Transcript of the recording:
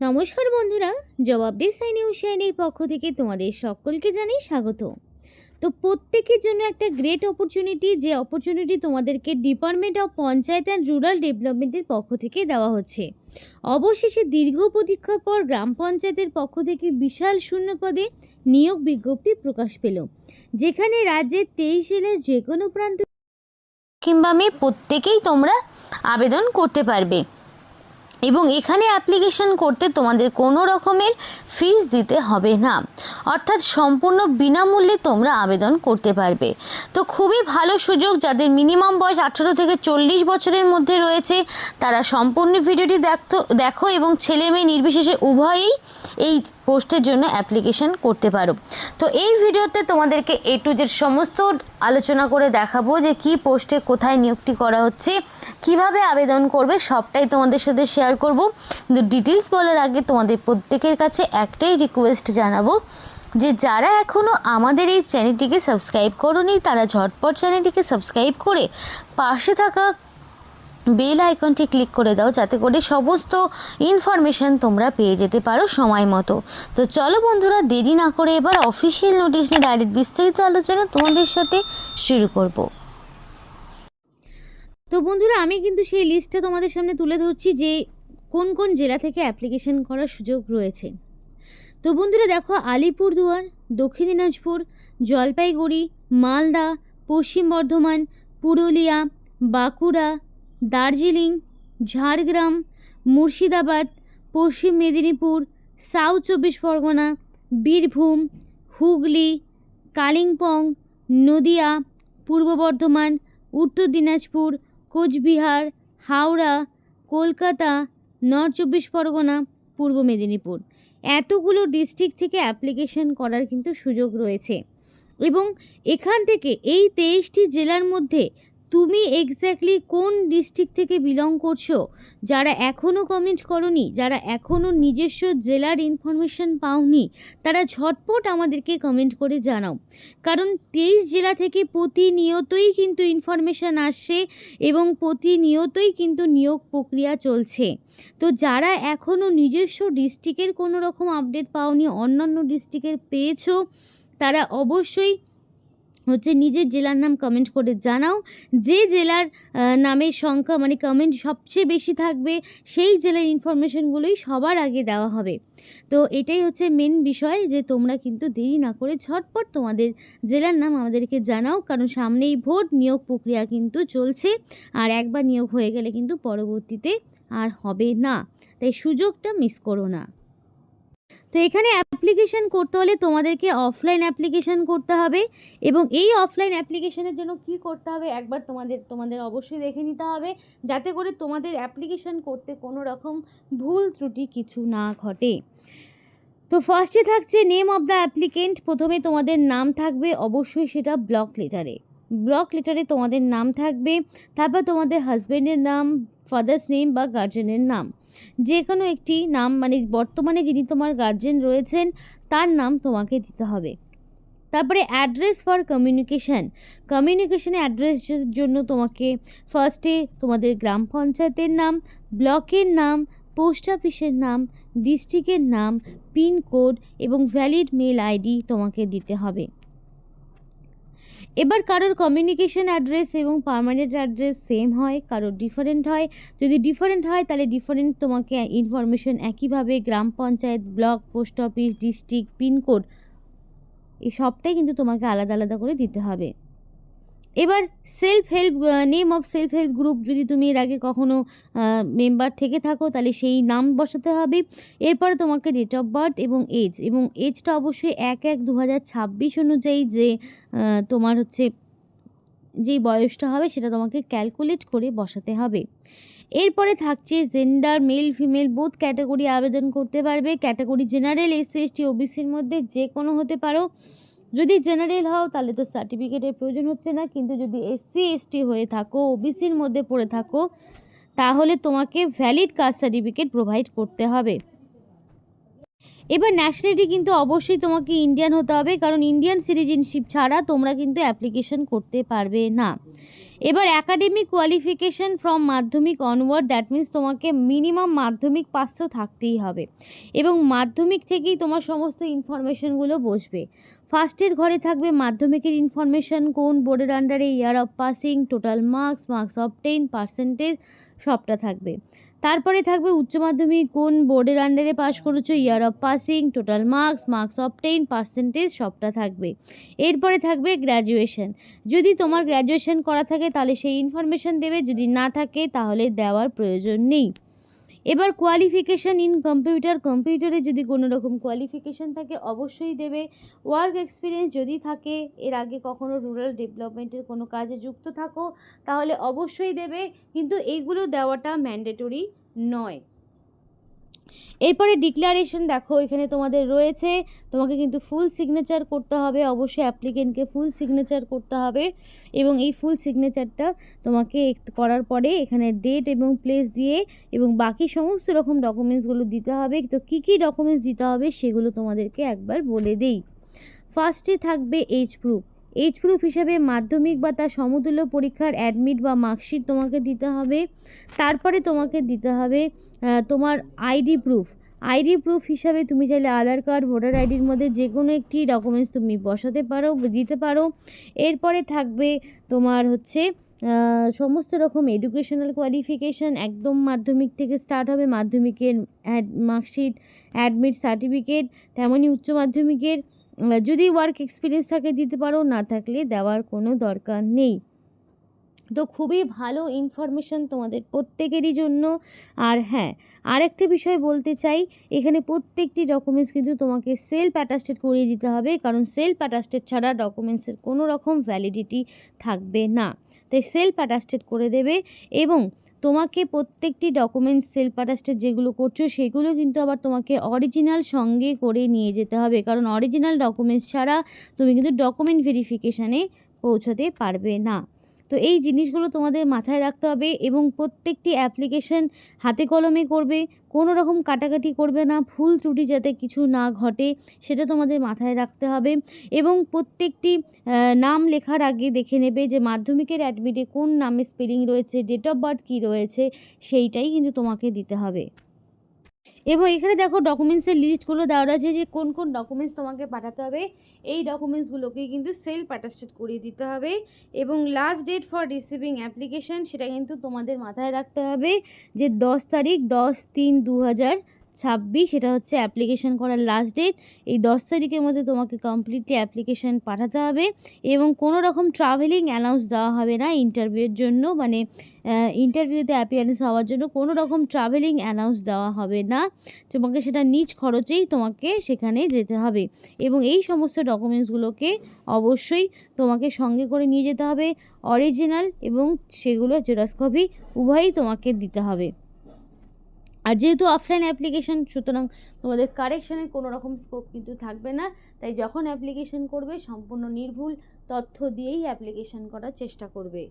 নমস্কার বন্ধুরা, জবাব ডে সাইন নিউজের পক্ষ থেকে তোমাদের সকলকে জানাই স্বাগত। তো প্রত্যেকের জন্য একটা গ্রেট অপরচুনিটি, যে অপরচুনিটি তোমাদেরকে department of panchayat and rural ডেভেলপমেন্টের পক্ষ থেকে দেওয়া হচ্ছে। অবশেষে দীর্ঘ প্রতীক্ষার পর গ্রাম পঞ্চায়েতের পক্ষ থেকে বিশাল শূন্য পদে নিয়োগ বিজ্ঞপ্তি প্রকাশ পেল, যেখানে রাজ্যের 23 জেলার যে কোনো প্রান্ত কিংবা প্রত্যেকেই তোমরা আবেদন করতে পারবে এবং এখানে অ্যাপ্লিকেশন করতে তোমাদের কোনো রকমের ফিস দিতে হবে না, অর্থাৎ সম্পূর্ণ বিনামূল্যে তোমরা আবেদন করতে পারবে। তো খুবই ভালো সুযোগ। যাদের মিনিমাম বয়স 18 থেকে 40 বছরের মধ্যে রয়েছে তারা সম্পূর্ণ ভিডিওটি দেখো এবং ছেলে মেয়ে নির্বিশেষে উভয়েই এই পোস্টের জন্য অ্যাপ্লিকেশন করতে পারো। তো এই ভিডিওতে তোমাদেরকে A to Z সমস্ত আলোচনা করে দেখাবো যে কি পোস্টে কোথায় নিয়োগটি করা হচ্ছে, কিভাবে আবেদন করবে, সবটাই তোমাদের সাথে শেয়ার করব। কিন্তু ডিটেলস বলার আগে তোমাদের প্রত্যেকের কাছে একটাই রিকোয়েস্ট জানাবো যে যারা এখনও আমাদের এই চ্যানেলটিকে সাবস্ক্রাইব করোনি তারা ঝটপট চ্যানেলটিকে সাবস্ক্রাইব করে পাশে থাকা বেল আইকনটি ক্লিক করে দাও, যাতে করে সমস্ত ইনফরমেশান তোমরা পেয়ে যেতে পারো সময় মতো। তো চলো বন্ধুরা, দেরি না করে এবার অফিসিয়াল নোটিশ নিয়ে ডাইরেক্ট বিস্তারিত আলোচনা তোমাদের সাথে শুরু করব। তো বন্ধুরা, আমি কিন্তু সেই লিস্টটা তোমাদের সামনে তুলে ধরছি যে কোন কোন জেলা থেকে অ্যাপ্লিকেশন করার সুযোগ রয়েছে। তো বন্ধুরা দেখো, আলিপুরদুয়ার, দক্ষিণ দিনাজপুর, জলপাইগুড়ি, মালদা, পশ্চিম বর্ধমান, পুরুলিয়া, বাঁকুড়া, দার্জিলিং, ঝাড়গ্রাম, মুর্শিদাবাদ, পশ্চিম মেদিনীপুর, সাউথ 24 পরগনা, বীরভূম, হুগলি, কালিম্পং, নদিয়া, পূর্ব বর্ধমান, উত্তর দিনাজপুর, কোচবিহার, হাওড়া, কলকাতা, নর্থ 24 পরগনা, পূর্ব মেদিনীপুর, এতগুলো ডিস্ট্রিক্ট থেকে অ্যাপ্লিকেশন করার কিন্তু সুযোগ রয়েছে। এবং এখান থেকে এই 23টি জেলার মধ্যে তুমি এক্স্যাক্টলি কোন ডিস্ট্রিক্ট থেকে বিলং করছো, যারা এখনও কমেন্ট করনি, যারা এখনও নিজস্ব জেলার ইনফরমেশন পাওনি, তারা ঝটপট আমাদেরকে কমেন্ট করে জানাও। কারণ 23 জেলা থেকে প্রতিনিয়তই কিন্তু ইনফরমেশান আসছে এবং প্রতিনিয়তই কিন্তু নিয়োগ প্রক্রিয়া চলছে। তো যারা এখনও নিজস্ব ডিস্ট্রিক্টের কোনো রকম আপডেট পাওনি, অন্যান্য ডিস্ট্রিক্টের পেয়েছো, তারা অবশ্যই নিজের জেলার নাম কমেন্ট করে জানাও। যে জেলার নামের সংখ্যা কমেন্ট সবচেয়ে বেশি থাকবে সেই জেলার ইনফরমেশনগুলোই সবার আগে দেওয়া হবে। তো এটাই মেন বিষয়, যে তোমরা কিন্তু দেরি না করে ঝটপট তোমাদের জেলার নাম আমাদেরকে জানাও, কারণ সামনেই ভোট, নিয়োগ প্রক্রিয়া কিন্তু চলছে, আর একবার নিয়োগ হয়ে গেলে কিন্তু পরবর্তীতে আর হবে না, তাই সুযোগটা মিস করো না। তো এখানে অ্যাপ্লিকেশান করতে হলে তোমাদেরকে অফলাইন অ্যাপ্লিকেশান করতে হবে, এবং এই অফলাইন অ্যাপ্লিকেশানের জন্য কি করতে হবে একবার তোমাদের অবশ্যই দেখে নিতে হবে, যাতে করে তোমাদের অ্যাপ্লিকেশান করতে কোনো রকম ভুল ত্রুটি কিছু না ঘটে। তো ফার্স্টে থাকছে নেম অফ দ্য অ্যাপ্লিকেন্ট। প্রথমে তোমাদের নাম থাকবে, অবশ্যই সেটা ব্লক লেটারে তোমাদের নাম থাকবে। তারপর তোমাদের হাজব্যান্ডের নাম, ফাদার্স নেম বা গার্জেনের নাম, যে কোনো একটি নাম, বর্তমানে যিনি তোমার গার্জেন রয়েছেন তার নাম তোমাকে দিতে হবে। তারপরে অ্যাড্রেস ফর কমিউনিকেশানে অ্যাড্রেসের জন্য তোমাকে ফার্স্টে তোমাদের গ্রাম পঞ্চায়েতের নাম, ব্লকের নাম, পোস্ট অফিসের নাম, ডিস্ট্রিক্টের নাম, পিনকোড এবং ভ্যালিড মেল আইডি তোমাকে দিতে হবে। এবার কারোর কমিউনিকেশন অ্যাড্রেস এবং পার্মানেন্ট অ্যাড্রেস সেম হয়, কারোর ডিফারেন্ট হয়। যদি ডিফারেন্ট হয় তাহলে ডিফারেন্ট তোমাকে ইনফরমেশন একইভাবে গ্রাম panchayat, block, post office, district, pincode, এই সবটাই কিন্তু তোমাকে আলাদা আলাদা করে দিতে হবে। এবার name of self help group, যদি তুমি এর আগে কখনো মেম্বার থেকে থাকো তাহলে সেই নাম বসাতে হবে। এরপরে তোমাকে ডেট অফ বার্থ এবং এজটা অবশ্যই 1/1/2026 অনুযায়ী যে তোমার যেই বয়সটা হবে সেটা তোমাকে ক্যালকুলেট করে বসাতে হবে। এরপরে থাকছে gender, male female both category আবেদন করতে পারবে। ক্যাটাগরি জেনারেল, SC ST OBCর মধ্যে যে কোনো হতে পারো। যদি জেনারেল হও তাহলে তো সার্টিফিকেটের প্রয়োজন হচ্ছে না, কিন্তু যদি SC ST হয়ে থাকো, OBCর মধ্যে পড়ে থাকো, তাহলে তোমাকে ভ্যালিড কাস্ট সার্টিফিকেট প্রোভাইড করতে হবে। এবার ন্যাশনালিটি কিন্তু অবশ্যই তোমাকে ইন্ডিয়ান হতে হবে, কারণ ইন্ডিয়ান সিটিজেনশিপ ছাড়া তোমরা কিন্তু অ্যাপ্লিকেশন করতে পারবে না। এবার অ্যাকাডেমিক কোয়ালিফিকেশান ফ্রম মাধ্যমিক অনওয়ার্ড, দ্যাট মিন্স তোমাকে মিনিমাম মাধ্যমিক পাস তো থাকতেই হবে, এবং মাধ্যমিক থেকেই তোমার সমস্ত ইনফরমেশনগুলো বসবে। ফার্স্টের ঘরে থাকবে মাধ্যমিকের ইনফরমেশান, কোন বোর্ডের আন্ডারে, year of passing, total marks, marks obtain, percentage, সবটা থাকবে। তারপরে থাকবে উচ্চ মাধ্যমিক, কোন বোর্ডের আন্ডারে পাস করেছো, year of passing, total marks, marks obtain, percentage, সবটা থাকবে। এরপরে থাকবে গ্র্যাজুয়েশন, যদি তোমার গ্র্যাজুয়েশন করা থাকে তাহলে সেই ইনফরমেশান দেবে, যদি না থাকে তাহলে দেওয়ার প্রয়োজন নেই। এবার কোয়ালিফিকেশান ইন কম্পিউটার, কম্পিউটারে যদি কোনো রকম কোয়ালিফিকেশান থাকে অবশ্যই দেবে। ওয়ার্ক এক্সপিরিয়েন্স যদি থাকে, এর আগে কখনো রুরাল ডেভেলপমেন্টের কোনো কাজে যুক্ত থাকো তাহলে অবশ্যই দেবে, কিন্তু এইগুলো দেওয়াটা ম্যান্ডেটরি নয়। এরপরে ডিক্লারেশন দেখো, এখানে তোমাদের রয়েছে, তোমাকে কিন্তু ফুল সিগনেচার করতে হবে, অবশ্যই অ্যাপ্লিকেন্টকে ফুল সিগনেচার করতে হবে, এবং এই ফুল সিগনেচারটা তোমাকে করার পরে এখানে ডেট এবং প্লেস দিয়ে এবং বাকি সমস্ত রকম ডকুমেন্টসগুলো দিতে হবে। তো কী কী ডকুমেন্টস দিতে হবে সেগুলো তোমাদেরকে একবার বলে দেই। ফার্স্টে থাকবে এজ প্রুফ, এজ প্রুফ হিসেবে মাধ্যমিক বা তার সমতুল্য পরীক্ষার অ্যাডমিট বা মার্কশিট তোমাকে দিতে হবে। তারপরে তোমাকে দিতে হবে তোমার আইডি প্রুফ, আইডি প্রুফ হিসাবে তুমি চাইলে আধার কার্ড, ভোটার আইডির মধ্যে যে কোনো একটি ডকুমেন্টস তুমি বসাতে পারো, দিতে পারো। এরপরে থাকবে তোমার হচ্ছে সমস্ত রকম এডুকেশনাল কোয়ালিফিকেশান, একদম মাধ্যমিক থেকে স্টার্ট হবে, মাধ্যমিকের মার্কশিট, অ্যাডমিট সার্টিফিকেট, তেমনই উচ্চ মাধ্যমিকের যদি ওয়ার্ক এক্সপিরিয়েন্স থাকে দিতে পারো, না থাকলে দেওয়ার কোনো দরকার নেই। তো খুবই ভালো ইনফরমেশান তোমাদের প্রত্যেকেরই জন্য। আর হ্যাঁ, আরেকটা বিষয় বলতে চাই, এখানে প্রত্যেকটি ডকুমেন্টস কিন্তু তোমাকে সেলফ অ্যাটাস্টেড করিয়ে দিতে হবে, কারণ সেলফ অ্যাটাস্টেড ছাড়া ডকুমেন্টসের কোনো রকম ভ্যালিডিটি থাকবে না। তাই সেলফ অ্যাটাস্টেড করে দেবে, এবং তোমাকে প্রত্যেকটি ডকুমেন্টস সেলফ অ্যাটাস্টেড যেগুলো করছো সেগুলো কিন্তু আবার তোমাকে অরিজিনাল সঙ্গে করে নিয়ে যেতে হবে, কারণ অরিজিনাল ডকুমেন্টস ছাড়া তুমি কিন্তু ডকুমেন্ট ভেরিফিকেশানে পৌঁছাতে পারবে না। তো এই জিনিসগুলো তোমাদের মাথায় রাখতে হবে, এবং প্রত্যেকটি অ্যাপ্লিকেশন হাতে কলমে করবে, কোনো রকম কাটাকাটি করবে না, ভুল ত্রুটি যাতে কিছু না ঘটে সেটা তোমাদের মাথায় রাখতে হবে। এবং প্রত্যেকটি নাম লেখার আগে দেখে নেবে যে মাধ্যমিকের অ্যাডমিটে কোন নামে স্পেলিং রয়েছে, ডেট অফ বার্থ কী রয়েছে, সেইটাই কিন্তু তোমাকে দিতে হবে। এবং এখানে দেখো ডকুমেন্টসের লিস্টগুলো দেওয়া রয়েছে যে কোন কোন ডকুমেন্টস তোমাকে পাঠাতে হবে, এই ডকুমেন্টসগুলোকেই কিন্তু সেলফ অ্যাটাস্টেড করিয়ে দিতে হবে। এবং last date for receiving application সেটা কিন্তু তোমাদের মাথায় রাখতে হবে যে 10 তারিখ 10/3/2026 এটা হচ্ছে অ্যাপ্লিকেশান করার লাস্ট ডেট। এই 10 তারিখের মধ্যে তোমাকে কমপ্লিটলি অ্যাপ্লিকেশান পাঠাতে হবে, এবং কোনো রকম ট্রাভেলিং অ্যালাউন্স দেওয়া হবে না ইন্টারভিউয়ের জন্য, মানে ইন্টারভিউতে অ্যাপিয়ারেন্স হওয়ার জন্য কোনো রকম ট্রাভেলিং অ্যালাউন্স দেওয়া হবে না, তোমাকে সেটা নিজ খরচেই তোমাকে সেখানে যেতে হবে। এবং এই সমস্ত ডকুমেন্টসগুলোকে অবশ্যই তোমাকে সঙ্গে করে নিয়ে যেতে হবে, অরিজিনাল এবং সেগুলো জেরক্স কপি উভয়ই তোমাকে দিতে হবে। আর যেহেতু অফলাইন অ্যাপ্লিকেশান, সুতরাং তোমাদের কারেকশানের কোনো রকম স্কোপ কিন্তু থাকবে না, তাই যখন অ্যাপ্লিকেশান করবে সম্পূর্ণ নির্ভুল তথ্য দিয়েই অ্যাপ্লিকেশান করার চেষ্টা করবে।